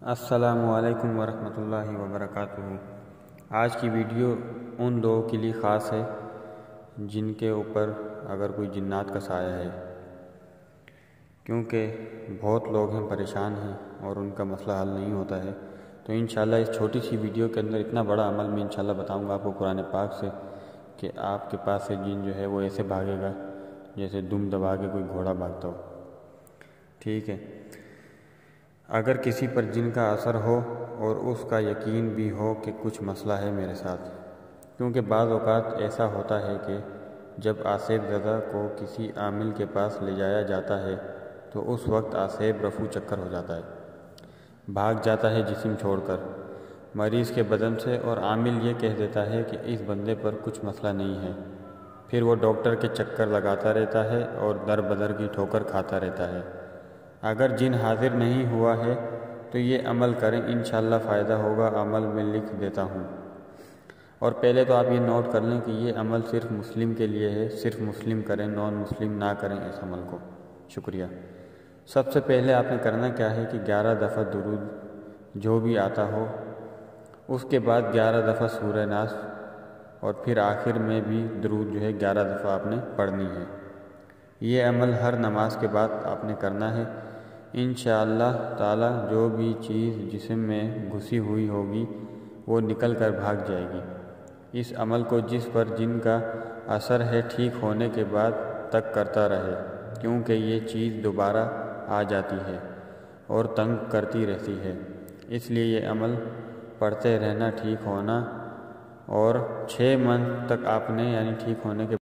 السلام علیکم ورحمۃ اللہ وبرکاتہ۔ آج کی ویڈیو ان لوگوں کے لیے خاص ہے جن کے اوپر اگر کوئی جنات کا سایہ ہے، کیونکہ بہت لوگ ہیں پریشان ہیں اور ان کا مسئلہ حل نہیں ہوتا ہے۔ تو انشاءاللہ اس چھوٹی سی ویڈیو کے اندر اتنا بڑا عمل میں انشاءاللہ بتاؤں گا آپ کو قرآن پاک سے کہ آپ کے پاس سے جن جو ہے وہ ایسے بھاگے گا جیسے دم دبا کے کوئی گھوڑا بھاگتا ہو۔ ٹھیک ہے، اگر کسی پر جن کا اثر ہو اور اس کا یقین بھی ہو کہ کچھ مسئلہ ہے میرے ساتھ، کیونکہ بعض اوقات ایسا ہوتا ہے کہ جب آسیب زدہ کو کسی عامل کے پاس لے جایا جاتا ہے تو اس وقت آسیب رفو چکر ہو جاتا ہے، بھاگ جاتا ہے جسم چھوڑ کر مریض کے بدن سے، اور عامل یہ کہہ دیتا ہے کہ اس بندے پر کچھ مسئلہ نہیں ہے۔ پھر وہ ڈاکٹر کے چکر لگاتا رہتا ہے اور در بدر کی ٹھوکر کھاتا رہتا ہے۔ اگر جن حاضر نہیں ہوا ہے تو یہ عمل کریں، انشاءاللہ فائدہ ہوگا، عمل میں لکھ دیتا ہوں۔ اور پہلے تو آپ یہ نوٹ کر لیں کہ یہ عمل صرف مسلم کے لیے ہے، صرف مسلم کریں، نان مسلم نہ کریں اس عمل کو۔ شکریہ۔ سب سے پہلے آپ نے کرنا کیا ہے کہ 11 دفعہ درود جو بھی آتا ہو، اس کے بعد 11 دفعہ سورہ ناس، اور پھر آخر میں بھی درود جو ہے 11 دفعہ آپ نے پڑھنی ہے۔ یہ عمل ہر نماز کے بعد آپ نے کرنا ہے۔ انشاءاللہ تعالی جو بھی چیز جسم میں گھسی ہوئی ہوگی وہ نکل کر بھاگ جائے گی۔ اس عمل کو جس پر جن کا اثر ہے ٹھیک ہونے کے بعد تک کرتا رہے، کیونکہ یہ چیز دوبارہ آ جاتی ہے اور تنگ کرتی رہتی ہے، اس لیے یہ عمل پڑھتے رہنا ٹھیک ہونا، اور 6 منتھ تک آپ نے ٹھیک ہونے کے